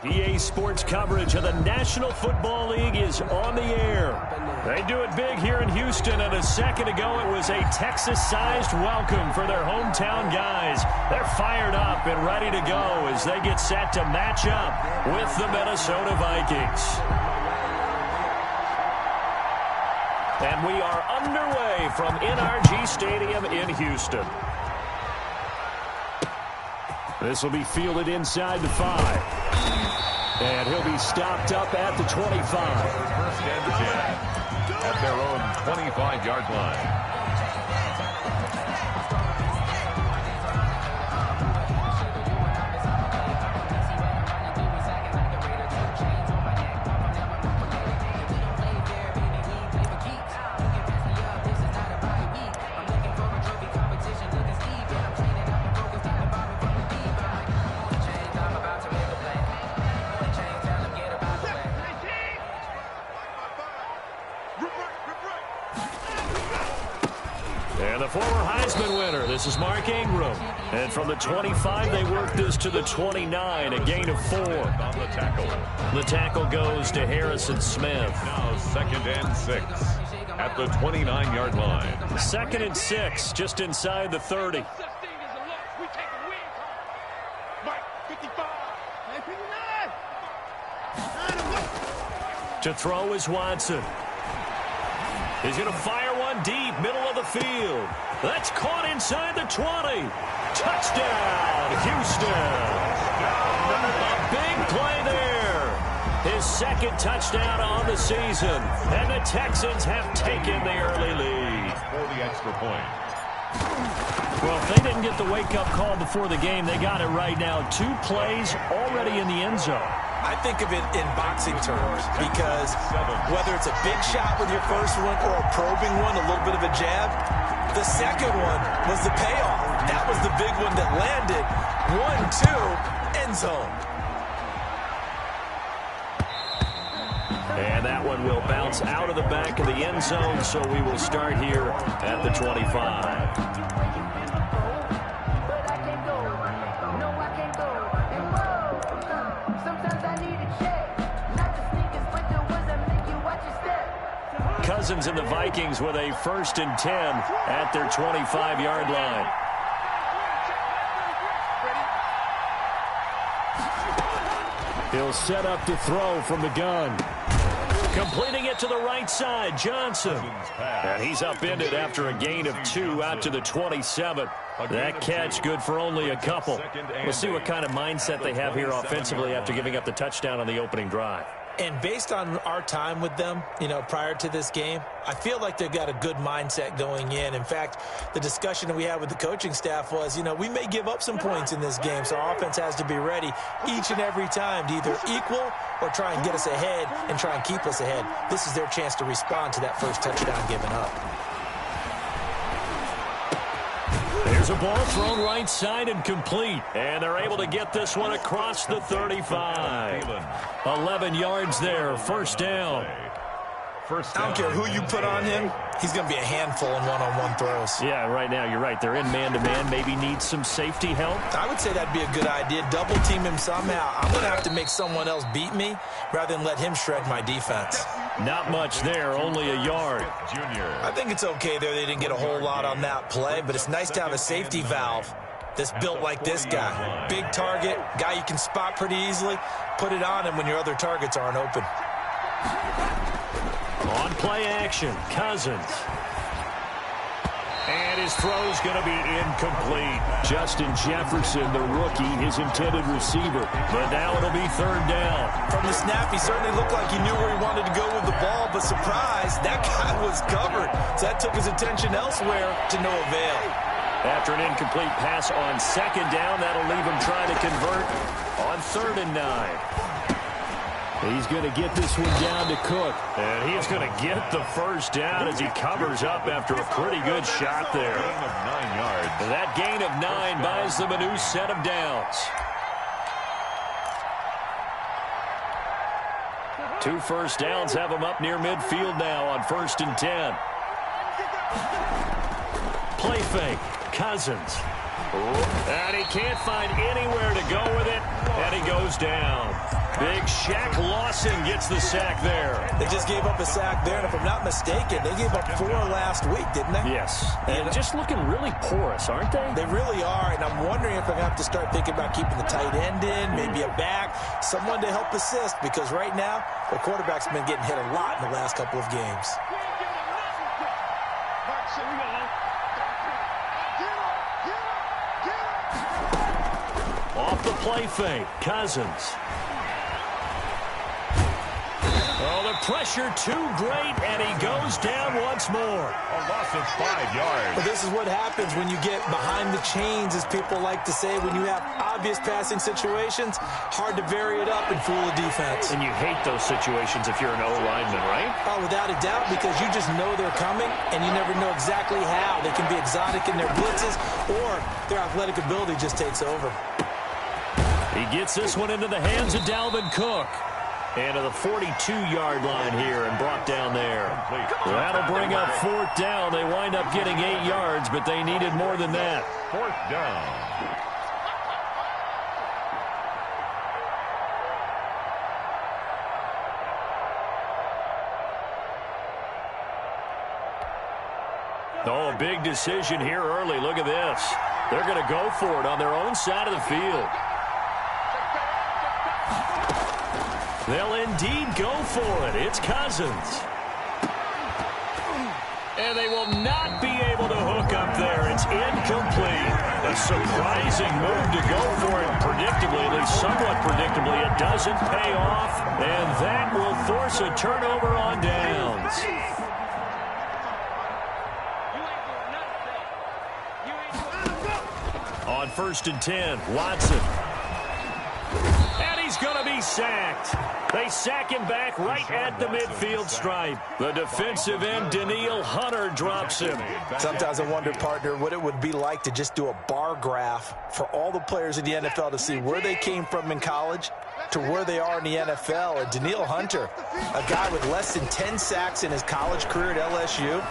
EA Sports coverage of the National Football League is on the air. They do it big here in Houston, and a second ago it was a Texas-sized welcome for their hometown guys. They're fired up and ready to go as they get set to match up with the Minnesota Vikings. And we are underway from NRG Stadium in Houston. This will be fielded inside the 5. And he'll be stopped up at the 25. First and 10 at their own 25-yard line. And the former Heisman winner, this is Mark Ingram. And from the 25, they work this to the 29, a gain of 4. On the tackle. The tackle goes to Harrison Smith. Now second and 6 at the 29-yard line. Second and 6, just inside the 30. To throw is Watson. He's going to fire one deep, middle of the field. That's caught inside the 20. Touchdown, Houston. A big play there. His second touchdown on the season. And the Texans have taken the early lead. For the extra point. Well, if they didn't get the wake-up call before the game, they got it right now. 2 plays already in the end zone. I think of it in boxing terms because whether it's a big shot with your first one or a probing one, a little bit of a jab, the second one was the payoff. That was the big one that landed. 1-2, end zone. And that one will bounce out of the back of the end zone, so we will start here at the 25. Cousins and the Vikings with a 1st and 10 at their 25-yard line. He'll set up to throw from the gun. Completing it to the right side, Johnson. And he's upended after a gain of 2 out to the 27. That catch good for only a couple. We'll see what kind of mindset they have here offensively after giving up the touchdown on the opening drive. And based on our time with them, prior to this game, I feel like they've got a good mindset going in. In fact, the discussion that we had with the coaching staff was, we may give up some points in this game, so our offense has to be ready each and every time to either equal or try and get us ahead and try and keep us ahead. This is their chance to respond to that first touchdown given up. There's a ball thrown right side and complete. And they're able to get this one across the 35. 11 yards there, first down. I don't care who you put on him. He's going to be a handful in one-on-one throws. Yeah, right now, you're right. They're in man-to-man. Maybe need some safety help. I would say that'd be a good idea. Double team him somehow. I'm going to have to make someone else beat me rather than let him shred my defense. Not much there, only a yard. I think it's okay there. They didn't get a whole lot on that play, but it's nice to have a safety valve that's built like this guy. Big target, guy you can spot pretty easily. Put it on him when your other targets aren't open. On play action, Cousins. And his throw's going to be incomplete. Justin Jefferson, the rookie, his intended receiver. But now it'll be 3rd down. From the snap, he certainly looked like he knew where he wanted to go with the ball, but surprise, that guy was covered. So that took his attention elsewhere to no avail. After an incomplete pass on 2nd down, that'll leave him trying to convert on 3rd and 9. He's going to get this one down to Cook. And he's going to get the first down as he covers up after a pretty good shot there. Gain of 9 yards. That gain of 9 buys them a new set of downs. 2 first downs have them up near midfield now on 1st and 10. Play fake. Cousins. And he can't find anywhere to go with it. And he goes down. Big Shaq Lawson gets the sack there. They just gave up a sack there, and if I'm not mistaken, they gave up 4 last week, didn't they? Yes, and just looking really porous, aren't they? They really are, and I'm wondering if I'm going to have to start thinking about keeping the tight end in, maybe a back, someone to help assist, because right now, the quarterback's been getting hit a lot in the last couple of games. Off the play fake, Cousins. Oh, the pressure too great, and he goes down once more. A loss of 5 yards. But this is what happens when you get behind the chains, as people like to say. When you have obvious passing situations, hard to vary it up and fool a defense. And you hate those situations if you're an O-lineman, right? Oh, without a doubt, because you just know they're coming, and you never know exactly how. They can be exotic in their blitzes, or their athletic ability just takes over. He gets this one into the hands of Dalvin Cook. And to the 42-yard line here and brought down there. That'll bring up 4th down. They wind up getting 8 yards, but they needed more than that. 4th down. Oh, a big decision here early. Look at this. They're going to go for it on their own side of the field. They'll indeed go for it. It's Cousins. And they will not be able to hook up there. It's incomplete. A surprising move to go for it predictably, at least somewhat predictably. It doesn't pay off, and that will force a turnover on downs. On 1st and 10, Watson. And he's going to be sacked. They sack him back right at the midfield stripe. The defensive end, Danielle Hunter, drops him. Sometimes I wonder, partner, what it would be like to just do a bar graph for all the players in the NFL to see where they came from in college to where they are in the NFL. And Danielle Hunter, a guy with less than 10 sacks in his college career at LSU,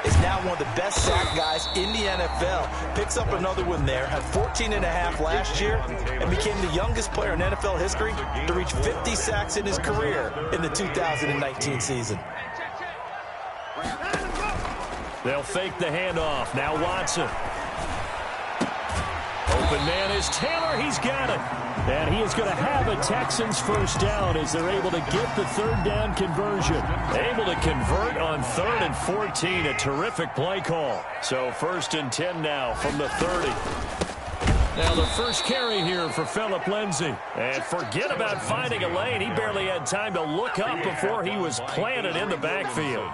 is now one of the best sack guys in the NFL. Picks up another one there, had 14 and a half last year, and became the youngest player in NFL history to reach 50 sacks in his career in the 2019 season. They'll fake the handoff. Now Watson. Open man is Taylor. He's got it. And he is going to have a Texans 1st down as they're able to get the 3rd down conversion. Able to convert on 3rd and 14. A terrific play call. So 1st and 10 now from the 30. Now the first carry here for Phillip Lindsay. And forget about finding a lane. He barely had time to look up before he was planted in the backfield.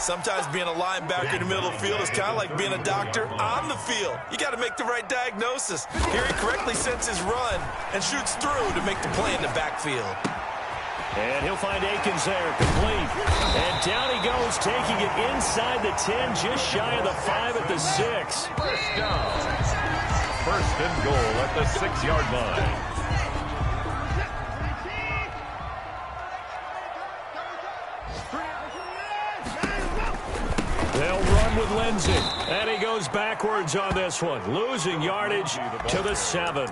Sometimes being a linebacker in the middle of the field is kind of like being a doctor on the field. You got to make the right diagnosis. Here he correctly sets his run and shoots through to make the play in the backfield. And he'll find Akins there, complete. And down he goes, taking it inside the 10, just shy of the 5 at the 6. 1st down. 1st and goal at the 6-yard line. They'll run with Lindsay. And he goes backwards on this one, losing yardage to the 7.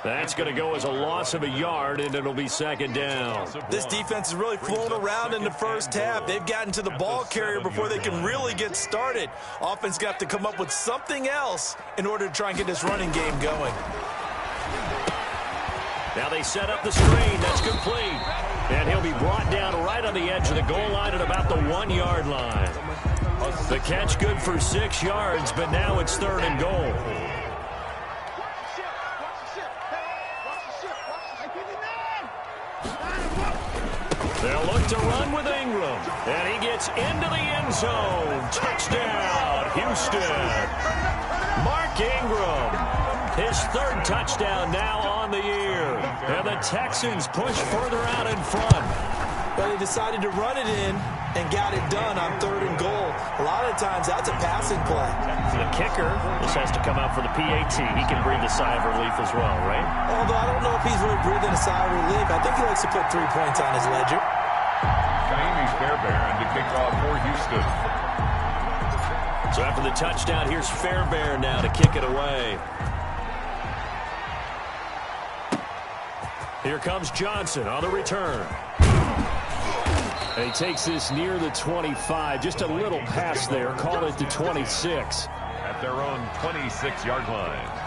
That's going to go as a loss of a yard, and it'll be 2nd down. This defense has really flown around in the first half. They've gotten to the ball carrier before they can really get started. Offense got to come up with something else in order to try and get this running game going. Now they set up the screen. That's complete. And he'll be brought down right on the edge of the goal line at about the 1-yard line. The catch good for 6 yards, but now it's 3rd and goal. They'll look to run with Ingram. And he gets into the end zone. Touchdown, Houston. Mark Ingram, his 3rd touchdown now on the year. And the Texans push further out in front. But they decided to run it in and got it done on 3rd and goal. A lot of times, that's a passing play. The kicker just has to come out for the PAT. He can breathe a sigh of relief as well, right? Although I don't know if he's really breathing a sigh of relief. I think he likes to put 3 points on his ledger. Jaime Fairbairn to kick off for Houston. So after the touchdown, here's Fairbairn now to kick it away. Here comes Johnson on the return. And he takes this near the 25. Just a little pass there. Call it the 26. At their own 26-yard line.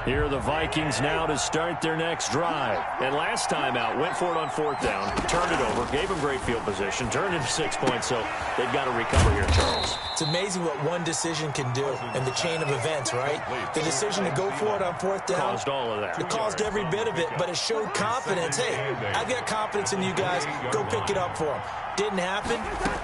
Here are the Vikings now to start their next drive. And last time out, went for it on 4th down, turned it over, gave them great field position, turned it to 6 points, so they've got to recover here, Charles. It's amazing what one decision can do in the chain of events, right? The decision to go for it on 4th down. Caused all of that. It caused every bit of it, but it showed confidence. Hey, I've got confidence in you guys. Go pick it up for them. Didn't happen.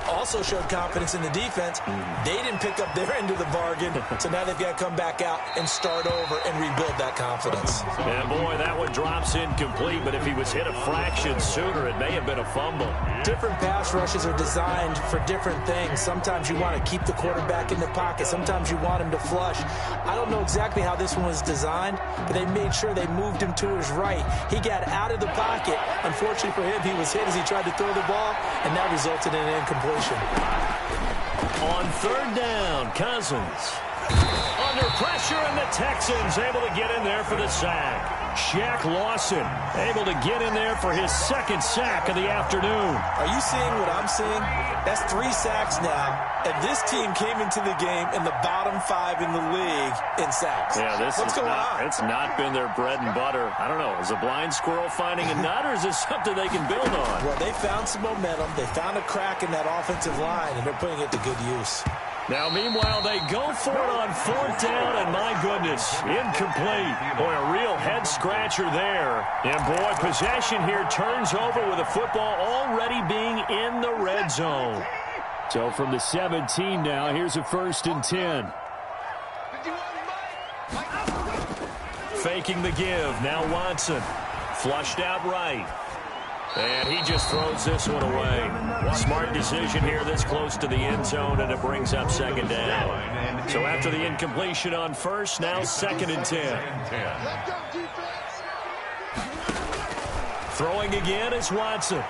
Also showed confidence in the defense. They didn't pick up their end of the bargain, so now they've got to come back out and start over and rebuild that confidence. And boy, that one drops incomplete, but if he was hit a fraction sooner, it may have been a fumble. Different pass rushes are designed for different things. Sometimes you want to keep the quarterback in the pocket. Sometimes you want him to flush. I don't know exactly how this one was designed, but they made sure they moved him to his right. He got out of the pocket. Unfortunately for him, he was hit as he tried to throw the ball, and that resulted in an incompletion. On 3rd down, Cousins. Under pressure, and the Texans able to get in there for the sack. Shaq Lawson able to get in there for his 2nd sack of the afternoon. Are you seeing what I'm seeing? That's 3 sacks now, and this team came into the game in the bottom 5 in the league in sacks. Yeah, What's going on? It's not been their bread and butter. I don't know. Is a blind squirrel finding a nut, or is this something they can build on? Well, they found some momentum. They found a crack in that offensive line, and they're putting it to good use. Now, meanwhile, they go for it on 4th down, and my goodness, incomplete. Boy, a real head-scratcher there. And, boy, possession here turns over with the football already being in the red zone. So from the 17 now, here's a 1st and 10. Faking the give. Now Watson. Flushed out right. And he just throws this one away. Smart decision here this close to the end zone, and it brings up 2nd down. So after the incompletion on 1st, now 2nd and 10. Throwing again is Watson.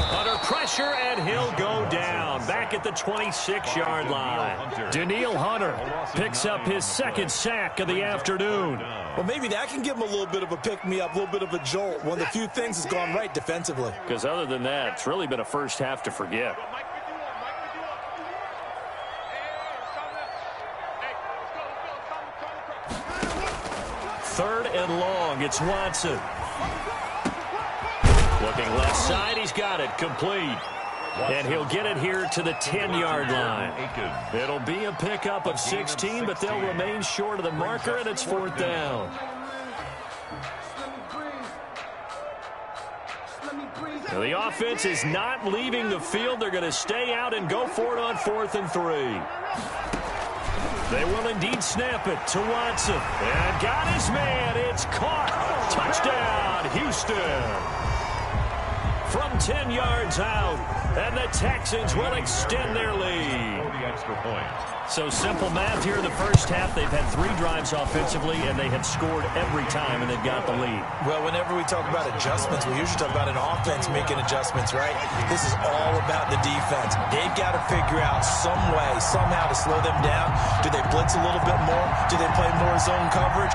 Under pressure, and he'll go down. Back at the 26-yard line. Danielle Hunter picks up his 2nd sack of the afternoon. Well, maybe that can give him a little bit of a pick-me-up, a little bit of a jolt. One of the few things that's gone right defensively. Because other than that, it's really been a first half to forget. 3rd and long. It's Watson. Looking left side. He's got it. Complete. And he'll get it here to the 10-yard line. It'll be a pickup of 16, but they'll remain short of the marker, and it's 4th down. Now the offense is not leaving the field. They're going to stay out and go for it on 4th and 3. They will indeed snap it to Watson. And got his man. It's caught. Touchdown, Houston. From 10 yards out, and the Texans will extend their lead. So simple math here in the first half. They've had 3 drives offensively, and they have scored every time, and they've got the lead. Well, whenever we talk about adjustments, we usually talk about an offense making adjustments, right? This is all about the defense. They've got to figure out some way, somehow to slow them down. Do they blitz a little bit more? Do they play more zone coverage?